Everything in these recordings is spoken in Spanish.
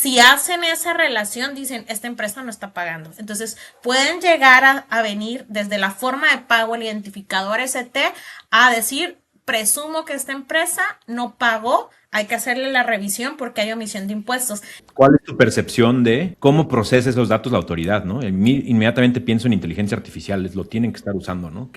si hacen esa relación, dicen, esta empresa no está pagando. Entonces, pueden llegar a venir desde la forma de pago, el identificador ST, a decir, presumo que esta empresa no pagó, hay que hacerle la revisión porque hay omisión de impuestos. ¿Cuál es tu percepción de cómo procesa esos datos la autoridad, ¿no? Inmediatamente pienso en inteligencia artificial, lo tienen que estar usando, ¿no?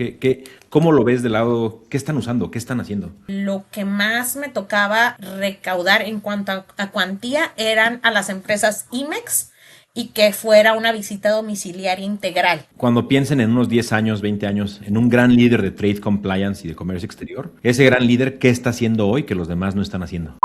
¿Cómo lo ves del lado? ¿Qué están usando? ¿Qué están haciendo? Lo que más me tocaba recaudar en cuanto a cuantía eran a las empresas IMEX y que fuera una visita domiciliaria integral. Cuando piensen en unos 10 años, 20 años, en un gran líder de trade compliance y de comercio exterior, ese gran líder, ¿qué está haciendo hoy que los demás no están haciendo?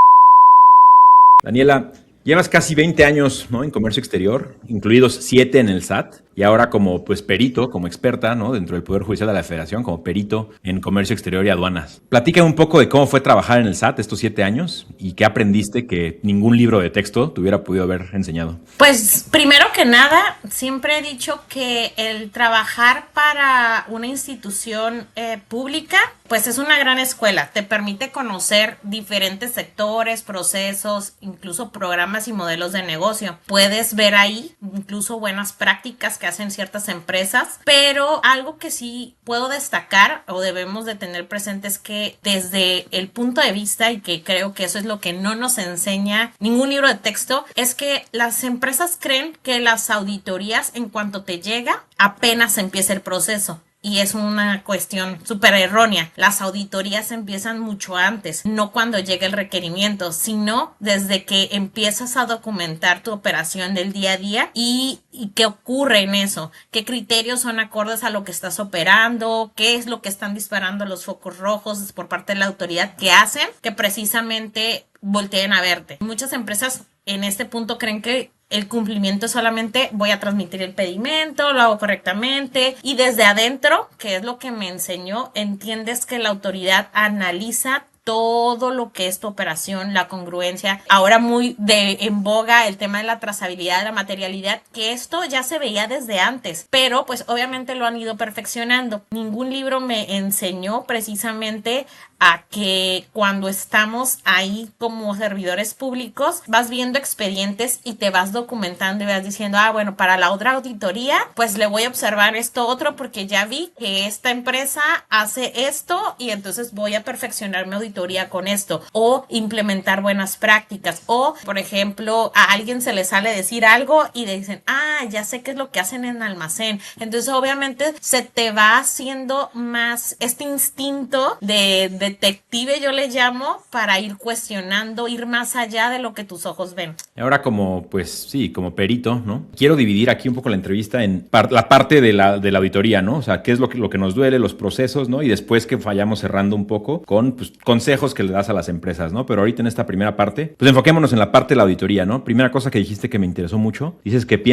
Daniela, llevas casi 20 años, ¿no?, en comercio exterior, incluidos 7 en el SAT, y ahora como pues perito, como experta, ¿no?, dentro del Poder Judicial de la Federación, como perito en comercio exterior y aduanas. Platícame un poco de cómo fue trabajar en el SAT estos 7 años y qué aprendiste que ningún libro de texto te hubiera podido haber enseñado. Pues primero que nada, siempre he dicho que el trabajar para una institución pública, pues es una gran escuela. Te permite conocer diferentes sectores, procesos, incluso programas y modelos de negocio. Puedes ver ahí incluso buenas prácticas que hacen ciertas empresas, pero algo que sí puedo destacar o debemos de tener presente es que desde el punto de vista, y que creo que eso es lo que no nos enseña ningún libro de texto, es que las empresas creen que las auditorías, en cuanto te llega, apenas empieza el proceso. Y es una cuestión súper errónea. Las auditorías empiezan mucho antes, no cuando llega el requerimiento, sino desde que empiezas a documentar tu operación del día a día y qué ocurre en eso, qué criterios son acordes a lo que estás operando, qué es lo que están disparando los focos rojos por parte de la autoridad que hacen que precisamente volteen a verte. Muchas empresas en este punto creen que el cumplimiento solamente voy a transmitir el pedimento, lo hago correctamente, y desde adentro, que es lo que me enseñó, entiendes que la autoridad analiza todo lo que es tu operación, la congruencia. Ahora muy en boga el tema de la trazabilidad, de la materialidad, que esto ya se veía desde antes, pero pues obviamente lo han ido perfeccionando. Ningún libro me enseñó precisamente a que cuando estamos ahí como servidores públicos vas viendo expedientes y te vas documentando y vas diciendo, bueno, para la otra auditoría pues le voy a observar esto otro porque ya vi que esta empresa hace esto y entonces voy a perfeccionar mi auditoría con esto, o implementar buenas prácticas, o por ejemplo a alguien se le sale decir algo y dicen, ya sé qué es lo que hacen en almacén, entonces obviamente se te va haciendo más este instinto de detective, yo le llamo, para ir cuestionando, ir más allá de lo que tus ojos ven. Ahora como, pues sí, como perito, ¿no? Quiero dividir aquí un poco la entrevista en la parte de la auditoría, ¿no? O sea, qué es lo que nos duele, los procesos, ¿no? Y después que vayamos cerrando un poco con pues, consejos que le das a las empresas, ¿no? Pero ahorita en esta primera parte, pues enfoquémonos en la parte de la auditoría, ¿no? Primera cosa que dijiste que me interesó mucho, dices que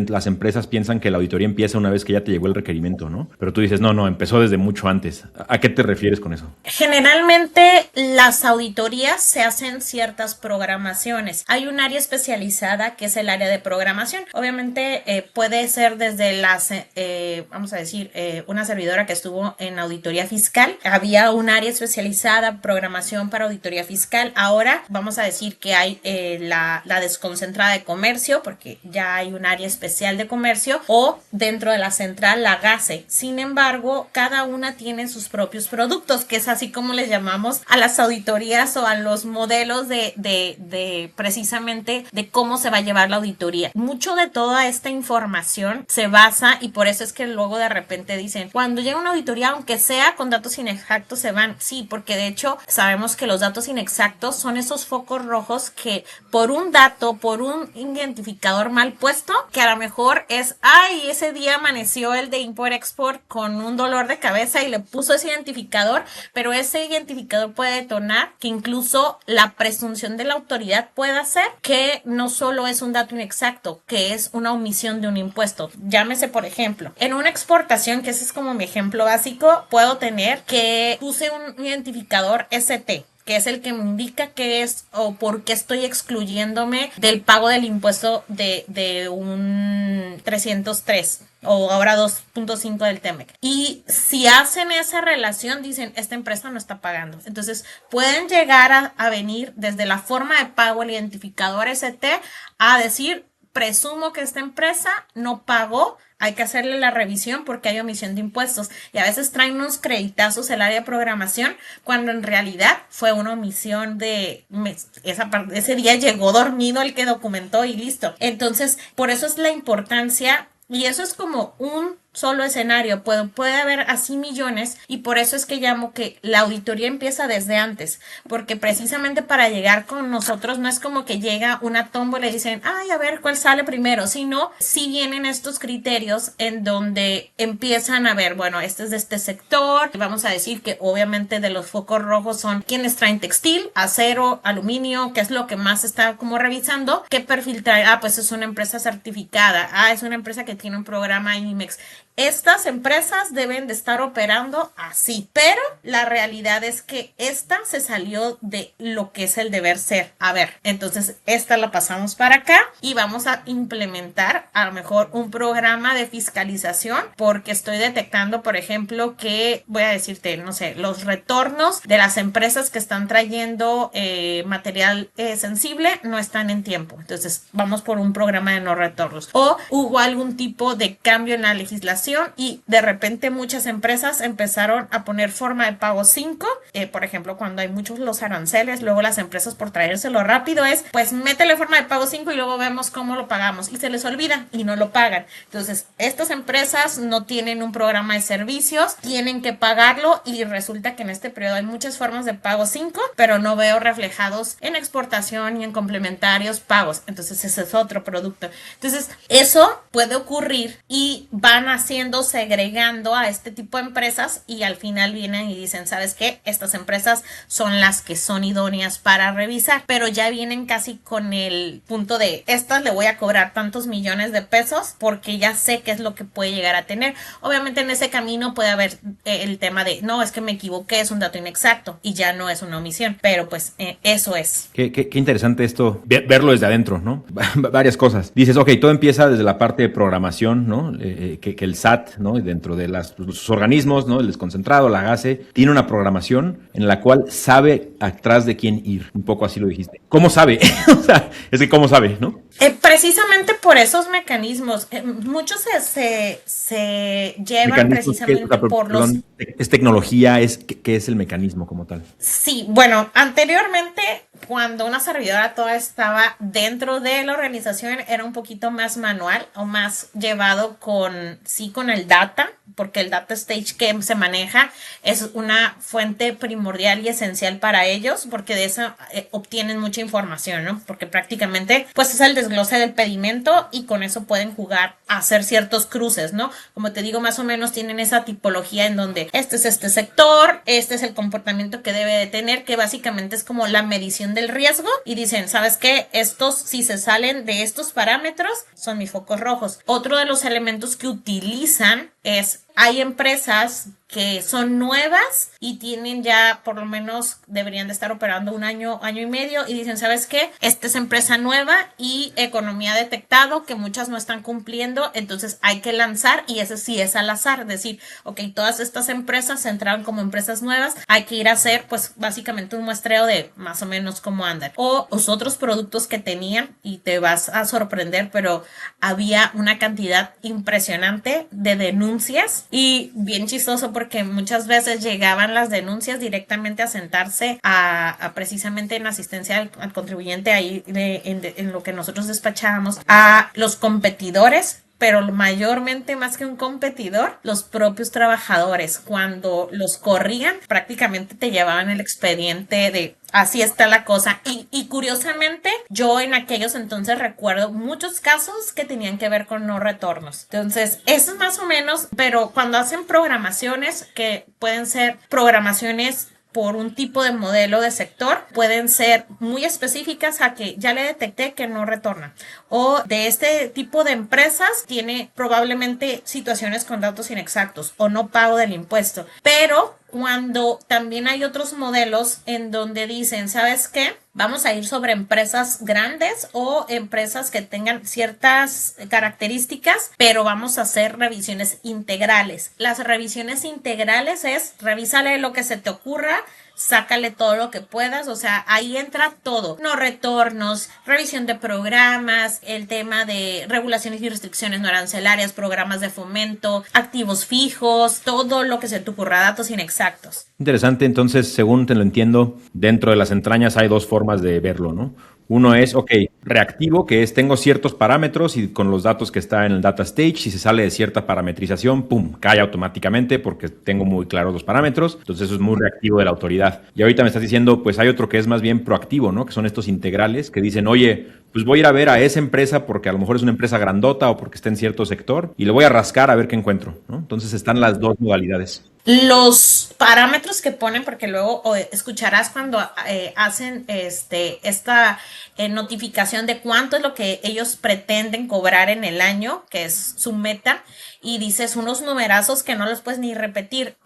las empresas piensan que la auditoría empieza una vez que ya te llegó el requerimiento, ¿no? Pero tú dices, no, empezó desde mucho antes. ¿A qué te refieres con eso? Generalmente las auditorías se hacen ciertas programaciones. Hay un área especializada que es el área de programación. Obviamente puede ser desde vamos a decir, una servidora que estuvo en auditoría fiscal. Había un área especializada, programación para auditoría fiscal. Ahora vamos a decir que hay la desconcentrada de comercio, porque ya hay un área especial de comercio, o dentro de la central la GASE. Sin embargo, cada una tiene sus propios productos, que es así como les llamamos a las auditorías o a los modelos de precisamente de cómo se va a llevar la auditoría. Mucho de toda esta información se basa, y por eso es que luego de repente dicen, cuando llega una auditoría, aunque sea con datos inexactos, se van. Sí, porque de hecho sabemos que los datos inexactos son esos focos rojos que por un dato, por un identificador mal puesto, que a lo mejor es, ese día amaneció el de Import-Export con un dolor de cabeza y le puso ese identificador, pero ese identificador puede detonar que incluso la presunción de la autoridad pueda ser que no solo es un dato inexacto, que es una omisión de un impuesto. Llámese, por ejemplo, en una exportación, que ese es como mi ejemplo básico, puedo tener que puse un identificador ST, que es el que me indica qué es o por qué estoy excluyéndome del pago del impuesto de un 303 o ahora 2.5 del TEMEC. Y si hacen esa relación, dicen, esta empresa no está pagando. Entonces, pueden llegar a venir desde la forma de pago, el identificador ST, a decir, presumo que esta empresa no pagó, hay que hacerle la revisión porque hay omisión de impuestos. Y a veces traen unos creditazos el área de programación cuando en realidad fue una omisión ese día llegó dormido el que documentó y listo. Entonces, por eso es la importancia, y eso es como un solo escenario, puede haber así millones, y por eso es que llamo que la auditoría empieza desde antes, porque precisamente para llegar con nosotros no es como que llega una tómbola y dicen, ay, a ver cuál sale primero, sino si vienen estos criterios en donde empiezan a ver, bueno, este es de este sector, vamos a decir que obviamente de los focos rojos son quienes traen textil, acero, aluminio, que es lo que más está como revisando, qué perfil trae, pues es una empresa certificada, es una empresa que tiene un programa IMEX. Estas empresas deben de estar operando así, pero la realidad es que esta se salió de lo que es el deber ser. A ver, entonces esta la pasamos para acá y vamos a implementar a lo mejor un programa de fiscalización, porque estoy detectando, por ejemplo, que voy a decirte, no sé, los retornos de las empresas que están trayendo material sensible no están en tiempo. Entonces vamos por un programa de no retornos. O hubo algún tipo de cambio en la legislación y de repente muchas empresas empezaron a poner forma de pago 5, por ejemplo, cuando hay muchos los aranceles, luego las empresas por traérselo rápido pues métele forma de pago 5 y luego vemos cómo lo pagamos, y se les olvida y no lo pagan. Entonces, estas empresas no tienen un programa de servicios, tienen que pagarlo, y resulta que en este periodo hay muchas formas de pago 5, pero no veo reflejados en exportación y en complementarios pagos. Entonces, ese es otro producto. Entonces, eso puede ocurrir y van haciendo, segregando a este tipo de empresas, y al final vienen y dicen, ¿sabes qué? Estas empresas son las que son idóneas para revisar, pero ya vienen casi con el punto de, estas le voy a cobrar tantos millones de pesos porque ya sé qué es lo que puede llegar a tener. Obviamente en ese camino puede haber el tema de, no, es que me equivoqué, es un dato inexacto y ya no es una omisión, pero pues eso es. Qué interesante esto, verlo desde adentro, ¿no? Varias cosas. Dices, ok, todo empieza desde la parte de programación, ¿no? Que el SAT, ¿no? Dentro de sus organismos, ¿no? El desconcentrado, la GASE, tiene una programación en la cual sabe atrás de quién ir. Un poco así lo dijiste. ¿Cómo sabe? O sea, es que ¿cómo sabe, no? Precisamente por esos mecanismos, muchos se llevan precisamente por los... ¿Es tecnología? ¿Qué es el mecanismo como tal? Sí, bueno, anteriormente, cuando una servidora toda estaba dentro de la organización, era un poquito más manual o más llevado con el data, porque el data stage que se maneja es una fuente primordial y esencial para ellos, porque de eso obtienen mucha información, ¿no? Porque prácticamente pues es el desglose del pedimento y con eso pueden jugar a hacer ciertos cruces, ¿no? Como te digo, más o menos tienen esa tipología en donde este es este sector, este es el comportamiento que debe de tener, que básicamente es como la medición del riesgo, y dicen, ¿sabes qué? Estos, si se salen de estos parámetros, son mis focos rojos. Otro de los elementos que utilizan es, hay empresas que son nuevas y tienen ya, por lo menos deberían de estar operando un año, año y medio, y dicen, ¿sabes qué? Esta es empresa nueva y economía detectado que muchas no están cumpliendo, entonces hay que lanzar, y ese sí es al azar, decir, ok, todas estas empresas se entraron como empresas nuevas, hay que ir a hacer pues básicamente un muestreo de más o menos cómo andan, o los otros productos que tenían, y te vas a sorprender, pero había una cantidad impresionante de denuncias, y bien chistoso porque muchas veces llegaban las denuncias directamente a sentarse a precisamente en asistencia al contribuyente ahí en lo que nosotros despachábamos a los competidores, pero mayormente más que un competidor, los propios trabajadores. Cuando los corrían, prácticamente te llevaban el expediente de así está la cosa. Y curiosamente, yo en aquellos entonces recuerdo muchos casos que tenían que ver con no retornos. Entonces, eso es más o menos, pero cuando hacen programaciones, que pueden ser programaciones por un tipo de modelo de sector, pueden ser muy específicas a que ya le detecté que no retorna, o de este tipo de empresas tiene probablemente situaciones con datos inexactos o no pago del impuesto, pero cuando también hay otros modelos en donde dicen, ¿sabes qué? Vamos a ir sobre empresas grandes o empresas que tengan ciertas características, pero vamos a hacer revisiones integrales. Las revisiones integrales es revísale lo que se te ocurra, sácale todo lo que puedas, o sea, ahí entra todo, no retornos, revisión de programas, el tema de regulaciones y restricciones no arancelarias, programas de fomento, activos fijos, todo lo que se te ocurra, datos inexactos. Interesante, entonces, según te lo entiendo, dentro de las entrañas hay dos formas de verlo, ¿no? Uno es, reactivo, que es tengo ciertos parámetros y con los datos que está en el data stage, si se sale de cierta parametrización, ¡pum!, cae automáticamente porque tengo muy claros los parámetros. Entonces eso es muy reactivo de la autoridad. Y ahorita me estás diciendo, pues hay otro que es más bien proactivo, ¿no? Que son estos integrales que dicen, oye, pues voy a ir a ver a esa empresa porque a lo mejor es una empresa grandota o porque está en cierto sector y le voy a rascar a ver qué encuentro, ¿no? Entonces están las dos modalidades. Los parámetros que ponen, porque luego escucharás cuando hacen esta notificación de cuánto es lo que ellos pretenden cobrar en el año, que es su meta, y dices unos numerazos que no los puedes ni repetir.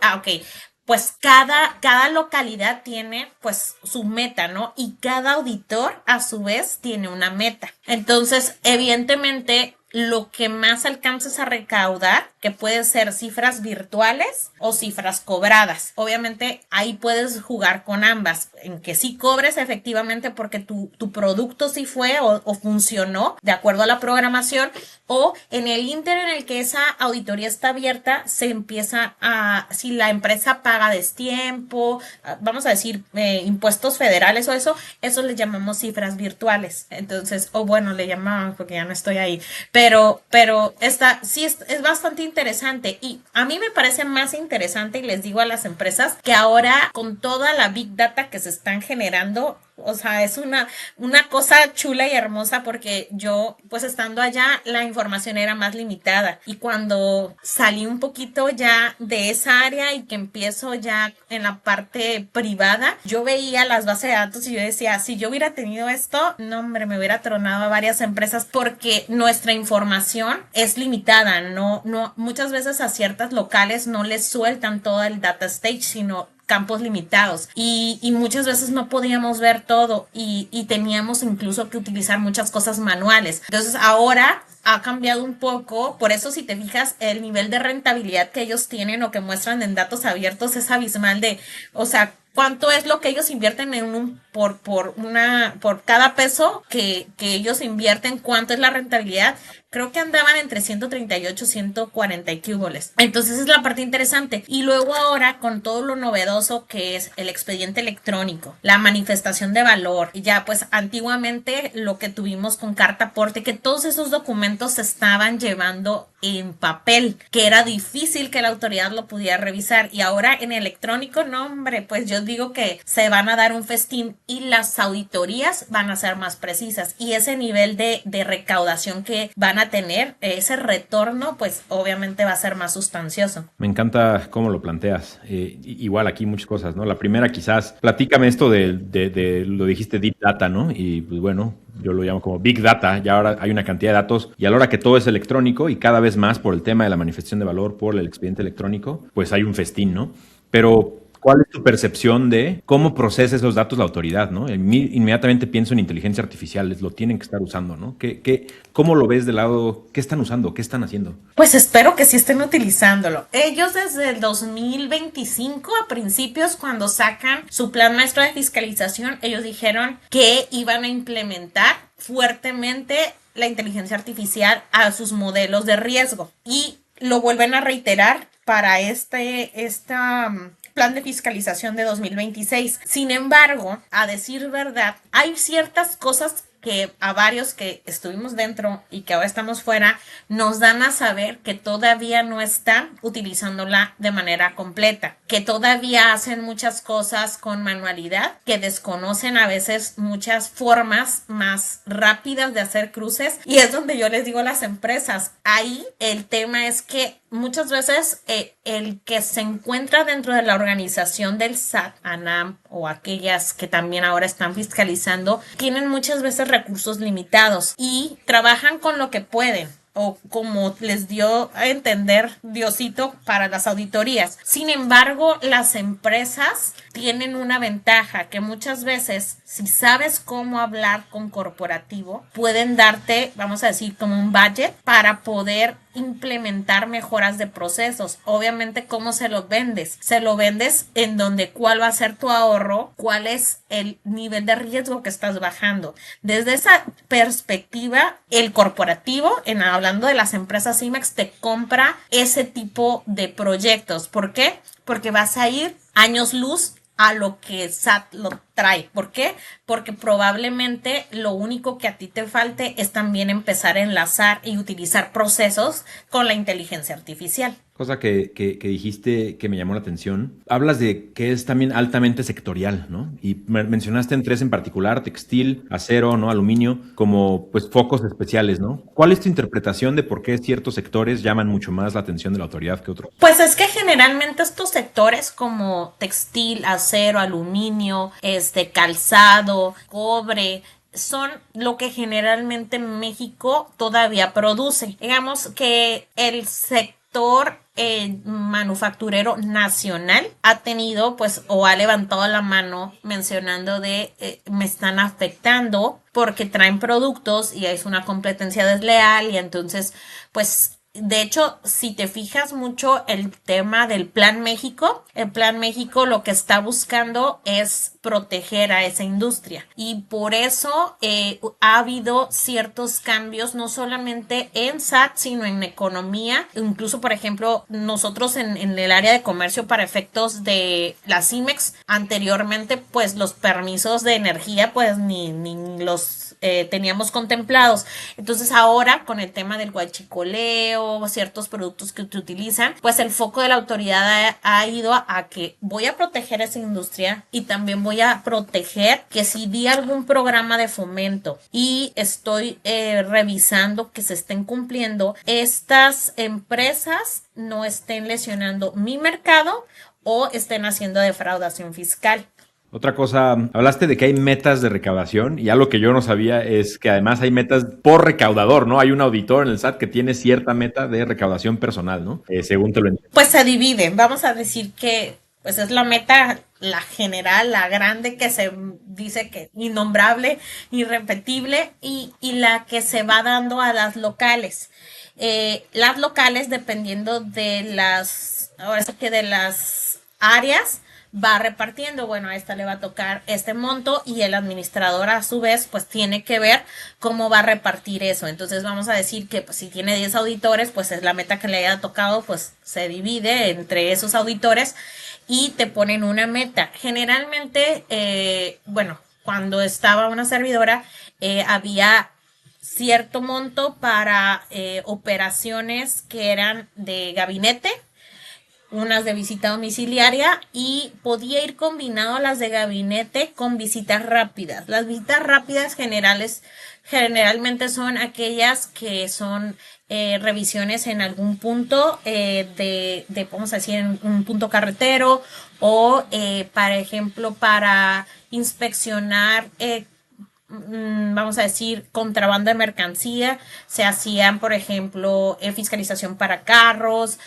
Pues cada localidad tiene pues su meta, ¿no? Y cada auditor a su vez tiene una meta. Entonces, evidentemente, lo que más alcanzas a recaudar, que pueden ser cifras virtuales o cifras cobradas. Obviamente ahí puedes jugar con ambas, en que sí cobres efectivamente porque tu producto sí fue o funcionó de acuerdo a la programación, o en el ínter en el que esa auditoría está abierta, se empieza si la empresa paga destiempo, vamos a decir impuestos federales o eso le llamamos cifras virtuales. Entonces, le llamaban porque ya no estoy ahí. Pero sí es bastante interesante, y a mí me parece más interesante, y les digo a las empresas que ahora con toda la Big Data que se están generando, o sea, es una cosa chula y hermosa, porque yo, pues estando allá, la información era más limitada, y cuando salí un poquito ya de esa área y que empiezo ya en la parte privada, yo veía las bases de datos y yo decía, si yo hubiera tenido esto, no hombre, me hubiera tronado a varias empresas, porque nuestra información es limitada, no, muchas veces a ciertas locales no les sueltan todo el data stage, sino campos limitados, y muchas veces no podíamos ver todo, y teníamos incluso que utilizar muchas cosas manuales. Entonces ahora ha cambiado un poco, por eso si te fijas el nivel de rentabilidad que ellos tienen o que muestran en datos abiertos es abismal, o sea, cuánto es lo que ellos invierten en por cada peso que ellos invierten, cuánto es la rentabilidad. Creo que andaban entre 138 y 140 cúboles. Entonces es la parte interesante. Y luego ahora con todo lo novedoso que es el expediente electrónico, la manifestación de valor, y ya pues antiguamente lo que tuvimos con carta aporte, que todos esos documentos se estaban llevando en papel, que era difícil que la autoridad lo pudiera revisar, y ahora en electrónico, no hombre, pues yo digo que se van a dar un festín, y las auditorías van a ser más precisas, y ese nivel de recaudación que van a tener, ese retorno, pues obviamente va a ser más sustancioso. Me encanta cómo lo planteas. Igual aquí muchas cosas, ¿no? La primera, quizás, platícame esto de lo dijiste Deep Data, ¿no? Y pues bueno, yo lo llamo como Big Data, ya ahora hay una cantidad de datos, y a la hora que todo es electrónico y cada vez más por el tema de la manifestación de valor, por el expediente electrónico, pues hay un festín, ¿no? Pero ¿cuál es tu percepción de cómo procesa esos datos la autoridad, ¿no? Inmediatamente pienso en inteligencia artificial, lo tienen que estar usando, ¿no? ¿Cómo lo ves del lado? ¿Qué están usando? ¿Qué están haciendo? Pues espero que sí estén utilizándolo. Ellos desde el 2025 a principios, cuando sacan su plan maestro de fiscalización, ellos dijeron que iban a implementar fuertemente la inteligencia artificial a sus modelos de riesgo, y lo vuelven a reiterar para plan de fiscalización de 2026. Sin embargo, a decir verdad, hay ciertas cosas que a varios que estuvimos dentro y que ahora estamos fuera, nos dan a saber que todavía no están utilizándola de manera completa, que todavía hacen muchas cosas con manualidad, que desconocen a veces muchas formas más rápidas de hacer cruces, y es donde yo les digo a las empresas, ahí el tema es que muchas veces el que se encuentra dentro de la organización del SAT, ANAM, o aquellas que también ahora están fiscalizando, tienen muchas veces recursos limitados y trabajan con lo que pueden. o como les dio a entender Diosito para las auditorías. Sin embargo, las empresas tienen una ventaja que muchas veces, si sabes cómo hablar con corporativo, pueden darte, vamos a decir, como un budget para poder implementar mejoras de procesos. Obviamente, ¿cómo se lo vendes? Se lo vendes en donde cuál va a ser tu ahorro, cuál es el nivel de riesgo que estás bajando. Desde esa perspectiva, el corporativo, hablando de las empresas IMEX, te compra ese tipo de proyectos. ¿Por qué? Porque vas a ir años luz a lo que SAT lo trae. ¿Por qué? Porque probablemente lo único que a ti te falte es también empezar a enlazar y utilizar procesos con la inteligencia artificial. Cosa que dijiste que me llamó la atención. Hablas de que es también altamente sectorial, ¿no? Y mencionaste en 3 en particular: textil, acero, ¿no? Aluminio, como pues focos especiales, ¿no? ¿Cuál es tu interpretación de por qué ciertos sectores llaman mucho más la atención de la autoridad que otros? Pues es que generalmente estos sectores como textil, acero, aluminio, calzado, cobre, son lo que generalmente México todavía produce. Digamos que el sector manufacturero nacional ha tenido pues o ha levantado la mano mencionando me están afectando porque traen productos y es una competencia desleal y entonces pues de hecho, si te fijas mucho el tema del Plan México, el Plan México lo que está buscando es proteger a esa industria y por eso ha habido ciertos cambios no solamente en SAT sino en economía, incluso por ejemplo nosotros en el área de comercio para efectos de las IMEX anteriormente pues los permisos de energía pues ni los teníamos contemplados. Entonces ahora con el tema del huachicoleo, ciertos productos que se utilizan, pues el foco de la autoridad ha ido a que voy a proteger esa industria y también voy a proteger que si di algún programa de fomento y estoy revisando que se estén cumpliendo, estas empresas no estén lesionando mi mercado o estén haciendo defraudación fiscal. Otra cosa, hablaste de que hay metas de recaudación y algo que yo no sabía es que además hay metas por recaudador, ¿no? Hay un auditor en el SAT que tiene cierta meta de recaudación personal, ¿no? Según te lo entiendo. Pues se divide, vamos a decir que pues es la meta, la general, la grande que se dice que innombrable, irrepetible y la que se va dando a las locales. Las locales dependiendo de de las áreas va repartiendo, bueno, a esta le va a tocar este monto y el administrador a su vez pues tiene que ver cómo va a repartir eso. Entonces vamos a decir que pues, si tiene 10 auditores pues es la meta que le haya tocado, pues se divide entre esos auditores y te ponen una meta. Generalmente, cuando estaba una servidora había cierto monto para operaciones que eran de gabinete, unas de visita domiciliaria y podía ir combinado las de gabinete con visitas rápidas. Las visitas rápidas generalmente son aquellas que son revisiones en algún punto vamos a decir, en un punto carretero o, por ejemplo, para inspeccionar vamos a decir, contrabando de mercancía. Se hacían, por ejemplo, fiscalización para carros,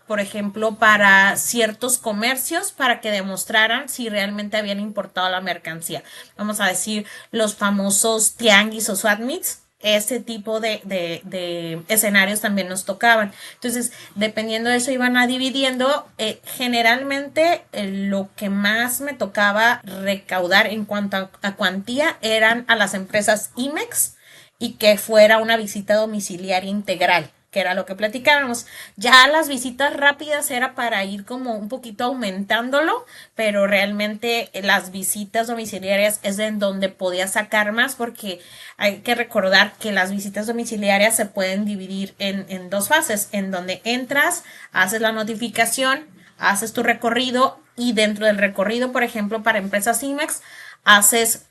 por ejemplo, para ciertos comercios para que demostraran si realmente habían importado la mercancía. Vamos a decir, los famosos tianguis o swap meets. Ese tipo de escenarios también nos tocaban. Entonces, dependiendo de eso, iban a dividiendo. Generalmente, lo que más me tocaba recaudar en cuanto a cuantía eran a las empresas IMEX y que fuera una visita domiciliaria integral, que era lo que platicábamos. Ya las visitas rápidas era para ir como un poquito aumentándolo, pero realmente las visitas domiciliarias es en donde podía sacar más, porque hay que recordar que las visitas domiciliarias se pueden dividir en 2 fases, en donde entras, haces la notificación, haces tu recorrido y dentro del recorrido, por ejemplo, para empresas IMEX,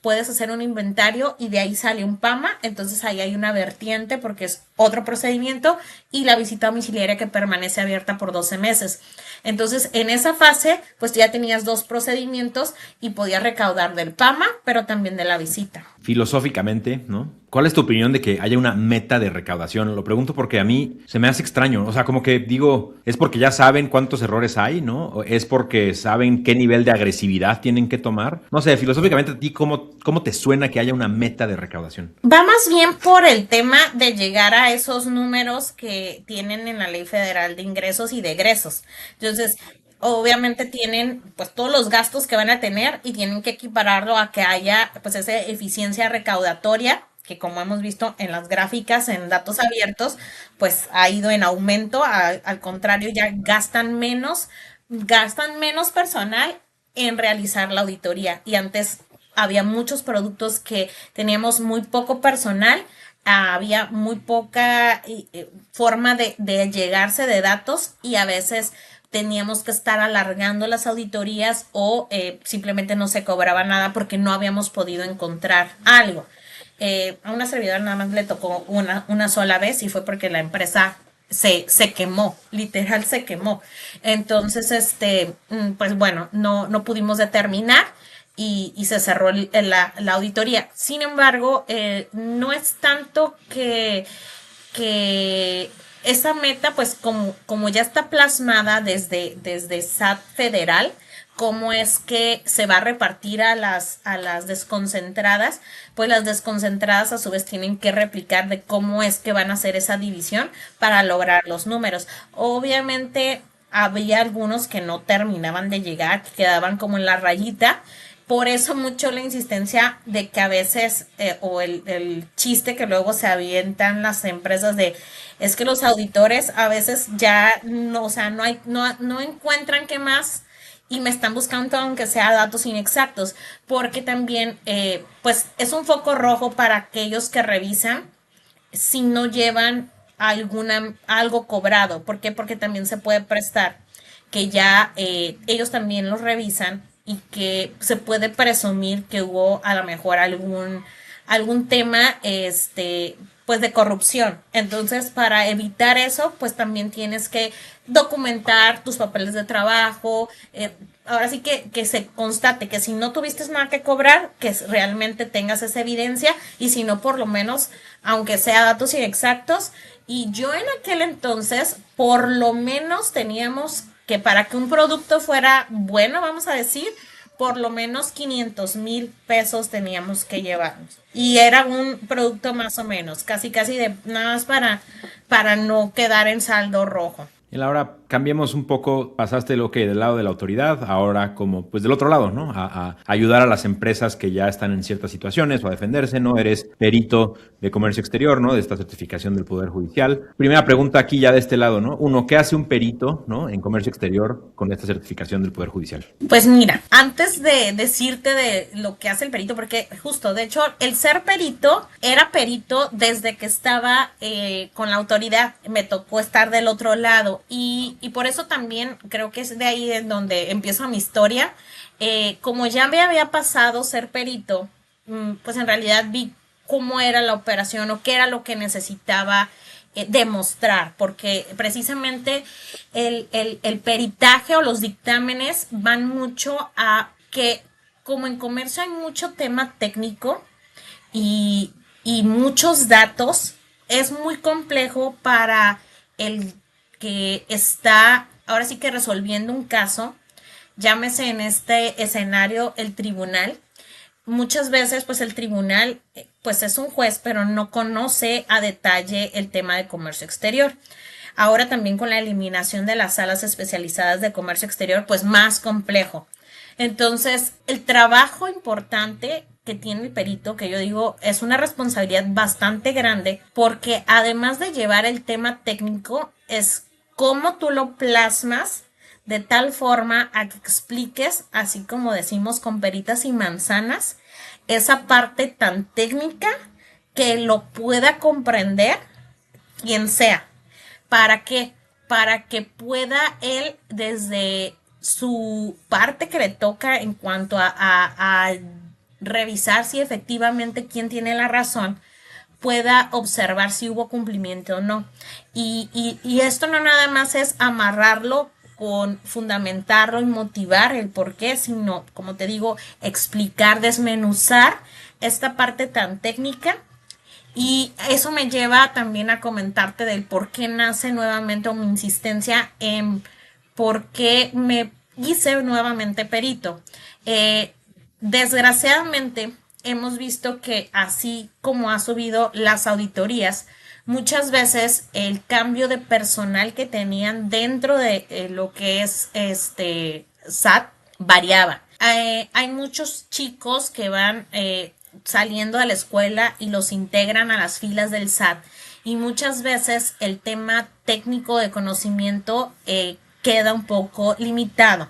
puedes hacer un inventario y de ahí sale un PAMA. Entonces ahí hay una vertiente porque es otro procedimiento, y la visita domiciliaria que permanece abierta por 12 meses. Entonces, en esa fase, pues ya tenías 2 procedimientos y podías recaudar del PAMA, pero también de la visita. Filosóficamente, ¿no? ¿Cuál es tu opinión de que haya una meta de recaudación? Lo pregunto porque a mí se me hace extraño. O sea, como que digo, ¿es porque ya saben cuántos errores hay, no? ¿O es porque saben qué nivel de agresividad tienen que tomar? No sé, filosóficamente a ti, ¿cómo te suena que haya una meta de recaudación? Va más bien por el tema de llegar a esos números que tienen en la Ley Federal de Ingresos y de Egresos. Entonces, obviamente tienen pues todos los gastos que van a tener y tienen que equipararlo a que haya pues esa eficiencia recaudatoria que, como hemos visto en las gráficas en datos abiertos, pues ha ido en aumento. Al contrario, ya gastan menos personal en realizar la auditoría, y antes había muchos productos que teníamos muy poco personal, había muy poca forma de llegarse de datos, y a veces teníamos que estar alargando las auditorías o simplemente no se cobraba nada porque no habíamos podido encontrar algo. A una servidora nada más le tocó una sola vez, y fue porque la empresa se quemó, literal se quemó. Entonces, pues bueno, no pudimos determinar, y se cerró la auditoría. Sin embargo, no es tanto que esa meta, pues como ya está plasmada desde SAT federal, cómo es que se va a repartir a las desconcentradas, pues las desconcentradas a su vez tienen que replicar de cómo es que van a hacer esa división para lograr los números. Obviamente había algunos que no terminaban de llegar, que quedaban como en la rayita. Por eso mucho la insistencia de que a veces, o el chiste que luego se avientan las empresas de, es que los auditores a veces ya no, o sea, no encuentran qué más, y me están buscando aunque sea datos inexactos, porque también pues es un foco rojo para aquellos que revisan si no llevan algo cobrado. ¿Por qué? Porque también se puede prestar que ya ellos también los revisan, y que se puede presumir que hubo a lo mejor algún tema pues de corrupción. Entonces, para evitar eso, pues también tienes que documentar tus papeles de trabajo. Ahora sí que se constate que si no tuviste nada que cobrar, que realmente tengas esa evidencia, y si no, por lo menos, aunque sea datos inexactos. Y yo en aquel entonces, por lo menos teníamos que, para que un producto fuera bueno, vamos a decir, por lo menos 500,000 pesos teníamos que llevarnos. Y era un producto más o menos, casi de nada más para no quedar en saldo rojo. Y ahora cambiemos un poco, pasaste lo que del lado de la autoridad, ahora como pues del otro lado, ¿no? A ayudar a las empresas que ya están en ciertas situaciones o a defenderse, ¿no? Eres perito de comercio exterior, ¿no? De esta certificación del Poder Judicial. Primera pregunta aquí ya de este lado, ¿no? Uno, ¿qué hace un perito, ¿no? En comercio exterior con esta certificación del Poder Judicial? Pues mira, antes de decirte de lo que hace el perito, porque justo, de hecho, el ser perito, era perito desde que estaba con la autoridad, me tocó estar del otro lado, y por eso también creo que es de ahí en donde empieza mi historia. Como ya me había pasado ser perito, pues en realidad vi cómo era la operación o qué era lo que necesitaba demostrar, porque precisamente el peritaje o los dictámenes van mucho a que, como en comercio hay mucho tema técnico y muchos datos, es muy complejo para el que está ahora sí que resolviendo un caso, llámese en este escenario el tribunal. Muchas veces pues el tribunal pues es un juez, pero no conoce a detalle el tema de comercio exterior. Ahora también con la eliminación de las salas especializadas de comercio exterior, pues más complejo. Entonces, el trabajo importante que tiene el perito, que yo digo es una responsabilidad bastante grande, porque además de llevar el tema técnico, es cómo tú lo plasmas de tal forma a que expliques, así como decimos con peritas y manzanas, esa parte tan técnica que lo pueda comprender quien sea. ¿Para qué? Para que pueda él, desde su parte que le toca en cuanto a revisar si efectivamente quién tiene la razón, pueda observar si hubo cumplimiento o no. Y esto no nada más es amarrarlo con fundamentarlo y motivar el por qué, sino, como te digo, explicar, desmenuzar esta parte tan técnica. Y eso me lleva también a comentarte del por qué nace nuevamente o mi insistencia en por qué me hice nuevamente perito. Desgraciadamente, hemos visto que así como ha subido las auditorías, muchas veces el cambio de personal que tenían dentro de lo que es este SAT variaba. Hay muchos chicos que van saliendo de la escuela y los integran a las filas del SAT y muchas veces el tema técnico de conocimiento queda un poco limitado.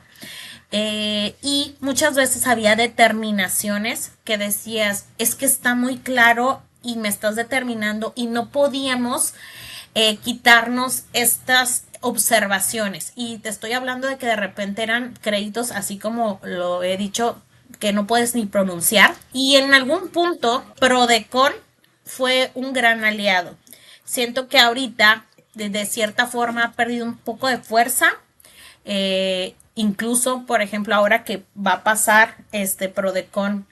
Y muchas veces había determinaciones que decías, es que está muy claro y me estás determinando y no podíamos quitarnos estas observaciones. Y te estoy hablando de que de repente eran créditos, así como lo he dicho, que no puedes ni pronunciar. Y en algún punto, Prodecon fue un gran aliado. Siento que ahorita, de cierta forma, ha perdido un poco de fuerza. Incluso, por ejemplo, ahora que va a pasar Prodecon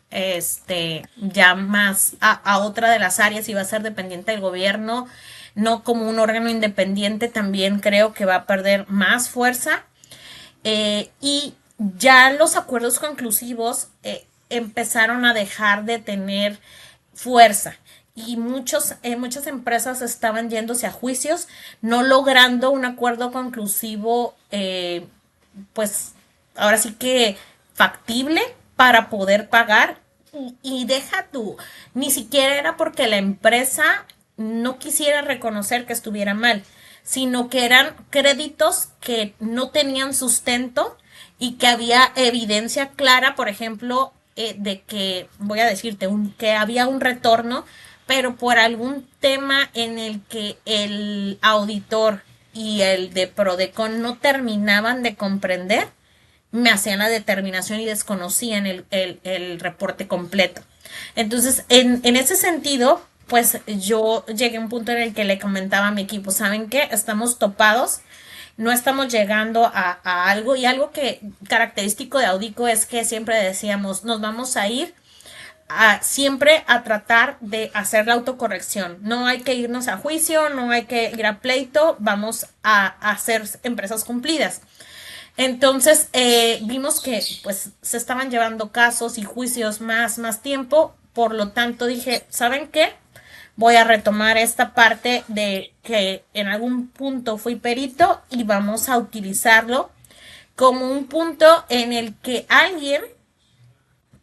ya más a otra de las áreas y va a ser dependiente del gobierno, no como un órgano independiente, también creo que va a perder más fuerza. Y ya los acuerdos conclusivos empezaron a dejar de tener fuerza. Y muchas empresas estaban yéndose a juicios, no logrando un acuerdo conclusivo, pues ahora sí que factible para poder pagar. Y deja tú, ni siquiera era porque la empresa no quisiera reconocer que estuviera mal, sino que eran créditos que no tenían sustento y que había evidencia clara, por ejemplo, de que, voy a decirte, que había un retorno, pero por algún tema en el que el auditor y el de Prodecon no terminaban de comprender, me hacían la determinación y desconocían el reporte completo. Entonces, en ese sentido, pues yo llegué a un punto en el que le comentaba a mi equipo, ¿saben qué? Estamos topados, no estamos llegando a algo, y algo que característico de Audico es que siempre decíamos, nos vamos a ir siempre a tratar de hacer la autocorrección. No hay que irnos a juicio, no hay que ir a pleito, vamos a hacer empresas cumplidas. Entonces vimos que pues se estaban llevando casos y juicios más tiempo, por lo tanto dije, ¿saben qué? Voy a retomar esta parte de que en algún punto fui perito y vamos a utilizarlo como un punto en el que alguien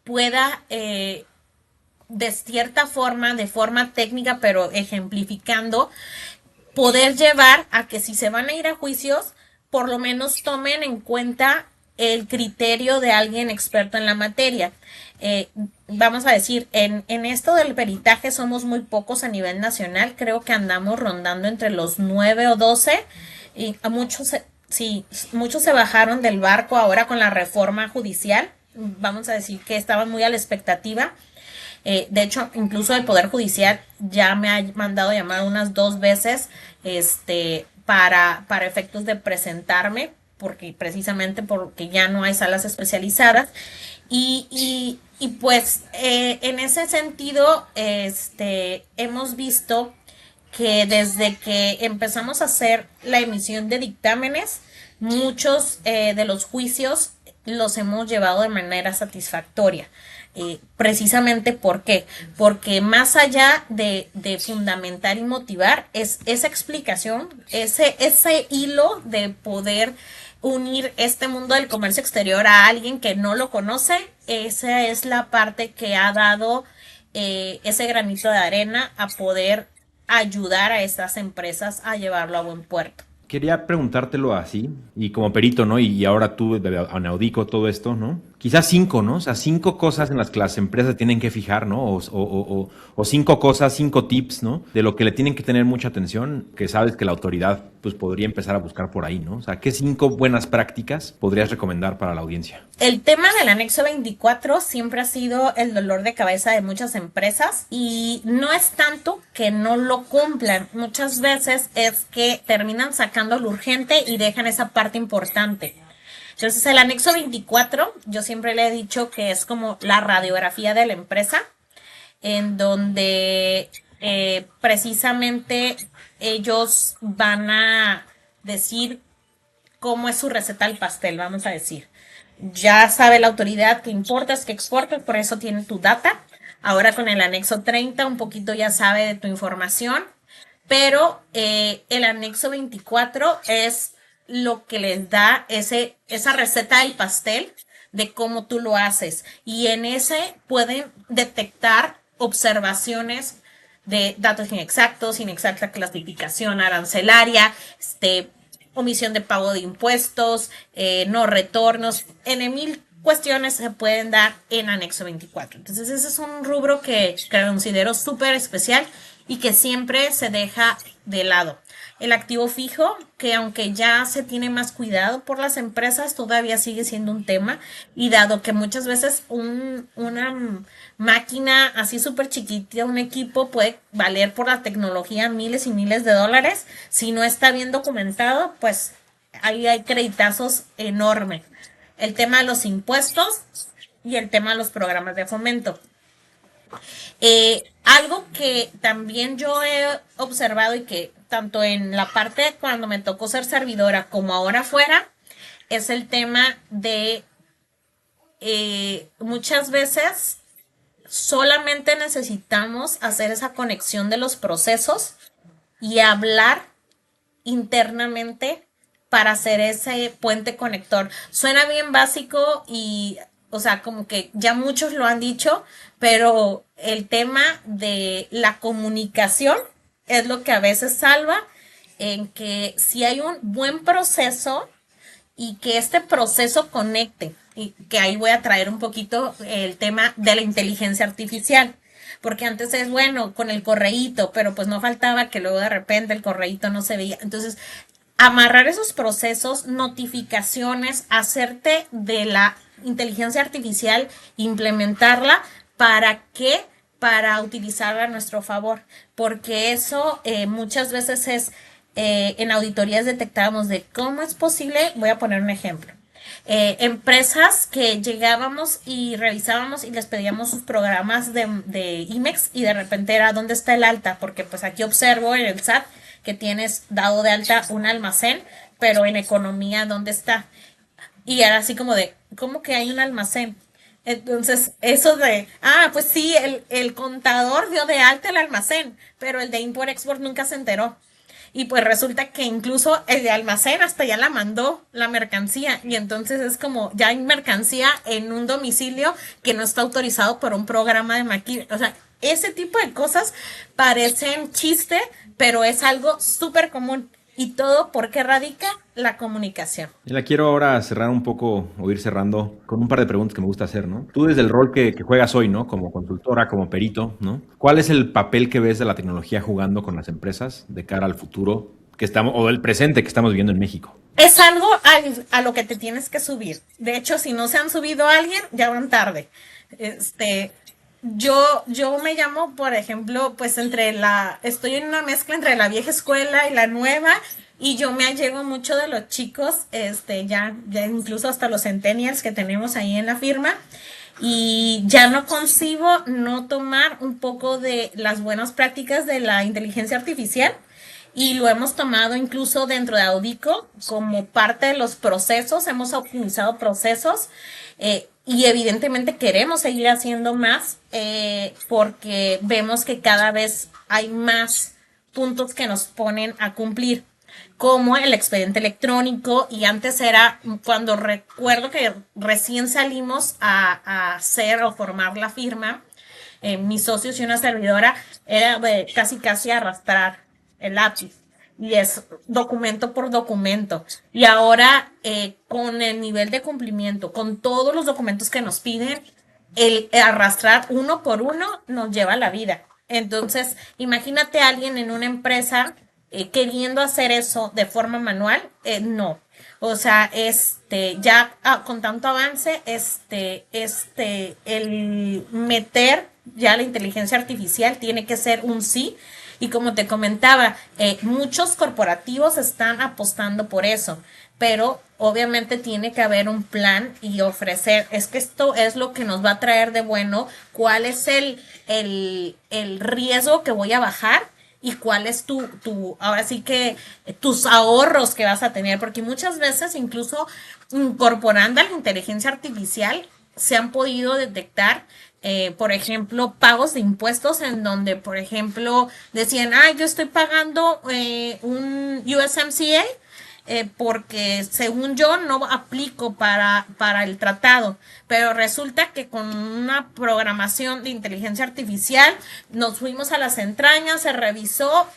pueda de cierta forma, de forma técnica, pero ejemplificando, poder llevar a que si se van a ir a juicios, por lo menos tomen en cuenta el criterio de alguien experto en la materia. Vamos a decir, en esto del peritaje somos muy pocos a nivel nacional, creo que andamos rondando entre los 9 o 12, y a muchos, sí, muchos se bajaron del barco ahora con la reforma judicial, vamos a decir que estaban muy a la expectativa. De hecho, incluso el Poder Judicial ya me ha mandado llamar unas 2 veces para efectos de presentarme, precisamente porque ya no hay salas especializadas. Y pues en ese sentido hemos visto que desde que empezamos a hacer la emisión de dictámenes, muchos de los juicios los hemos llevado de manera satisfactoria. Precisamente ¿por qué? Porque más allá de fundamentar y motivar, es esa explicación, ese hilo de poder unir este mundo del comercio exterior a alguien que no lo conoce, esa es la parte que ha dado ese granito de arena a poder ayudar a estas empresas a llevarlo a buen puerto. Quería preguntártelo así, y como perito, ¿no? Y ahora tú, Anaudico, todo esto, ¿no? quizás 5, ¿no? O sea, 5 cosas en las que las empresas tienen que fijar, ¿no? O 5 cosas, 5 tips, ¿no? De lo que le tienen que tener mucha atención, que sabes que la autoridad pues podría empezar a buscar por ahí, ¿no? O sea, ¿qué 5 buenas prácticas podrías recomendar para la audiencia? El tema del anexo 24 siempre ha sido el dolor de cabeza de muchas empresas y no es tanto que no lo cumplan, muchas veces es que terminan sacando lo urgente y dejan esa parte importante. Entonces el anexo 24, yo siempre le he dicho que es como la radiografía de la empresa, en donde precisamente ellos van a decir cómo es su receta al pastel, vamos a decir. Ya sabe la autoridad que importas, que exportas, por eso tiene tu data. Ahora con el anexo 30 un poquito ya sabe de tu información, pero el anexo 24 es lo que les da esa receta del pastel de cómo tú lo haces. Y en ese pueden detectar observaciones de datos inexactos, inexacta clasificación arancelaria, omisión de pago de impuestos, no retornos, en mil cuestiones se pueden dar en anexo 24. Entonces ese es un rubro que considero súper especial y que siempre se deja de lado. El activo fijo, que aunque ya se tiene más cuidado por las empresas, todavía sigue siendo un tema. Y dado que muchas veces una máquina así súper chiquita, un equipo puede valer por la tecnología miles y miles de dólares, si no está bien documentado, pues ahí hay creditazos enormes. El tema de los impuestos y el tema de los programas de fomento. Algo que también yo he observado y que tanto en la parte cuando me tocó ser servidora como ahora fuera, es el tema de muchas veces solamente necesitamos hacer esa conexión de los procesos y hablar internamente para hacer ese puente conector. Suena bien básico y, o sea, como que ya muchos lo han dicho, pero el tema de la comunicación es lo que a veces salva, en que si hay un buen proceso y que este proceso conecte, y que ahí voy a traer un poquito el tema de la inteligencia artificial, porque antes es bueno con el correíto, pero pues no faltaba que luego de repente el correíto no se veía. Entonces, amarrar esos procesos, notificaciones, hacerte de la inteligencia artificial, implementarla, ¿para qué? Para utilizarla a nuestro favor, porque eso muchas veces es, en auditorías detectábamos de cómo es posible, voy a poner un ejemplo. Empresas que llegábamos y revisábamos y les pedíamos sus programas de IMEX y de repente era ¿dónde está el alta? Porque pues aquí observo en el SAT que tienes dado de alta un almacén, pero en economía ¿dónde está? Y era así como de, ¿cómo que hay un almacén? Entonces, eso de, pues sí, el contador dio de alta el almacén, pero el de Import-Export nunca se enteró. Y pues resulta que incluso el de almacén hasta ya la mandó la mercancía. Y entonces es como, ya hay mercancía en un domicilio que no está autorizado por un programa de maquinaria. O sea, ese tipo de cosas parecen chiste, pero es algo súper común. Y todo porque radica la comunicación. Y la quiero ahora cerrar un poco, o ir cerrando, con un par de preguntas que me gusta hacer, ¿no? Tú desde el rol que juegas hoy, ¿no? Como consultora, como perito, ¿no? ¿Cuál es el papel que ves de la tecnología jugando con las empresas de cara al futuro que estamos, o el presente que estamos viviendo en México? Es algo a lo que te tienes que subir. De hecho, si no se han subido a alguien, ya van tarde. Yo me llamo, por ejemplo, pues estoy en una mezcla entre la vieja escuela y la nueva, y yo me allego mucho de los chicos, ya incluso hasta los centennials que tenemos ahí en la firma, y ya no concibo no tomar un poco de las buenas prácticas de la inteligencia artificial, y lo hemos tomado incluso dentro de Audico como parte de los procesos, hemos optimizado procesos, y evidentemente queremos seguir haciendo más, porque vemos que cada vez hay más puntos que nos ponen a cumplir, como el expediente electrónico, y antes era cuando recuerdo que recién salimos a hacer o formar la firma, mis socios y una servidora, era casi arrastrar el lápiz. y es documento por documento. Y ahora con el nivel de cumplimiento, con todos los documentos que nos piden, el arrastrar uno por uno nos lleva a la vida. Entonces, imagínate a alguien en una empresa queriendo hacer eso de forma manual, no. O sea, ya con tanto avance, el meter ya la inteligencia artificial tiene que ser un sí. Y como te comentaba, muchos corporativos están apostando por eso, pero obviamente tiene que haber un plan y ofrecer, es que esto es lo que nos va a traer de bueno, cuál es el riesgo que voy a bajar y cuál es ahora sí que tus ahorros que vas a tener, porque muchas veces incluso incorporando a la inteligencia artificial se han podido detectar, por ejemplo, pagos de impuestos en donde, por ejemplo, decían, yo estoy pagando un USMCA porque según yo no aplico para el tratado, pero resulta que con una programación de inteligencia artificial nos fuimos a las entrañas, se revisó,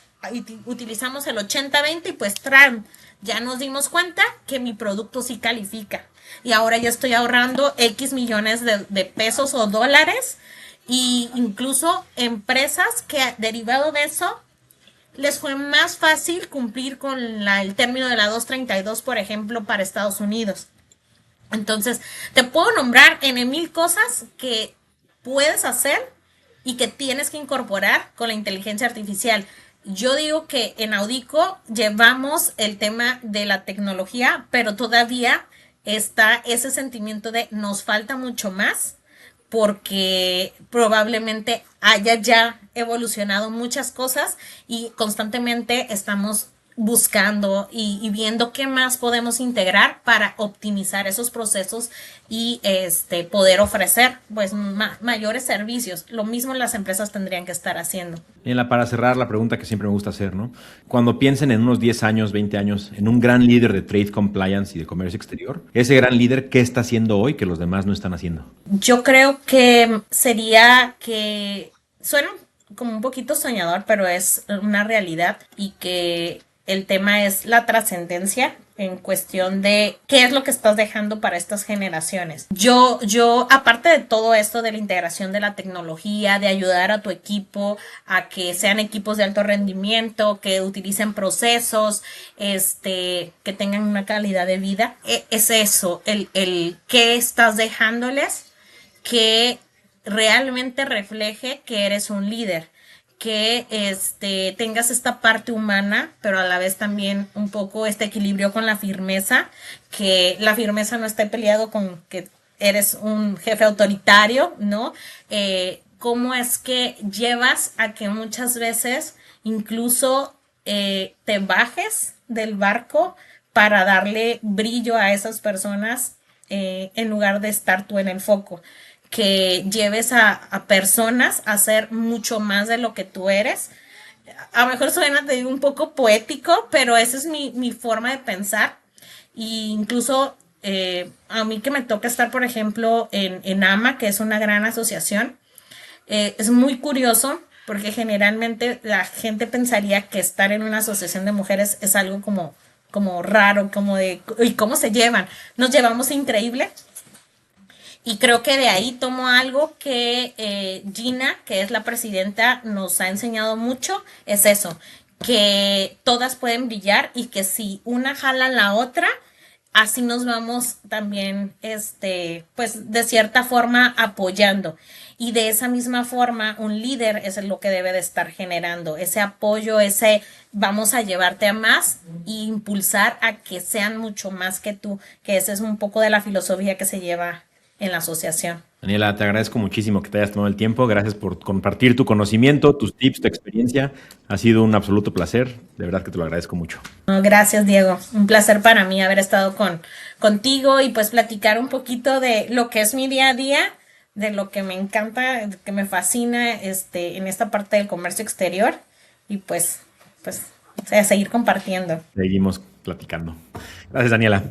utilizamos el 80-20 y pues ya nos dimos cuenta que mi producto sí califica. Y ahora ya estoy ahorrando X millones de pesos o dólares. Y incluso empresas que derivado de eso les fue más fácil cumplir con el término de la 232, por ejemplo, para Estados Unidos. Entonces, te puedo nombrar en 1000 cosas que puedes hacer y que tienes que incorporar con la inteligencia artificial. Yo digo que en Audico llevamos el tema de la tecnología, pero todavía está ese sentimiento de nos falta mucho más porque probablemente haya ya evolucionado muchas cosas y constantemente estamos buscando y viendo qué más podemos integrar para optimizar esos procesos y poder ofrecer pues mayores servicios. Lo mismo las empresas tendrían que estar haciendo. Para cerrar, la pregunta que siempre me gusta hacer, ¿no? Cuando piensen en unos 10 años, 20 años, en un gran líder de trade compliance y de comercio exterior, ese gran líder, ¿qué está haciendo hoy que los demás no están haciendo? Yo creo que sería que suena como un poquito soñador, pero es una realidad y que el tema es la trascendencia en cuestión de qué es lo que estás dejando para estas generaciones. Yo, aparte de todo esto de la integración de la tecnología, de ayudar a tu equipo a que sean equipos de alto rendimiento, que utilicen procesos, que tengan una calidad de vida, es eso, el qué estás dejándoles que realmente refleje que eres un líder, que tengas esta parte humana, pero a la vez también un poco este equilibrio con la firmeza, que la firmeza no esté peleado con que eres un jefe autoritario, ¿no? Cómo es que llevas a que muchas veces incluso te bajes del barco para darle brillo a esas personas en lugar de estar tú en el foco. Que lleves a personas a ser mucho más de lo que tú eres. A lo mejor suena, te digo, un poco poético, pero esa es mi forma de pensar. Y incluso a mí que me toca estar, por ejemplo, en AMA, que es una gran asociación, es muy curioso porque generalmente la gente pensaría que estar en una asociación de mujeres es algo como raro, como de, ¿y cómo se llevan? Nos llevamos increíble. Y creo que de ahí tomo algo que Gina, que es la presidenta, nos ha enseñado mucho, es eso, que todas pueden brillar y que si una jala la otra, así nos vamos también, pues de cierta forma apoyando. Y de esa misma forma, un líder es lo que debe de estar generando, ese apoyo, ese vamos a llevarte a más e impulsar a que sean mucho más que tú, que esa es un poco de la filosofía que se lleva en la asociación. Daniela, te agradezco muchísimo que te hayas tomado el tiempo. Gracias por compartir tu conocimiento, tus tips, tu experiencia. Ha sido un absoluto placer. De verdad que te lo agradezco mucho. Gracias, Diego. Un placer para mí haber estado contigo y pues platicar un poquito de lo que es mi día a día, de lo que me encanta, que me fascina en esta parte del comercio exterior y pues a seguir compartiendo. Seguimos platicando. Gracias, Daniela.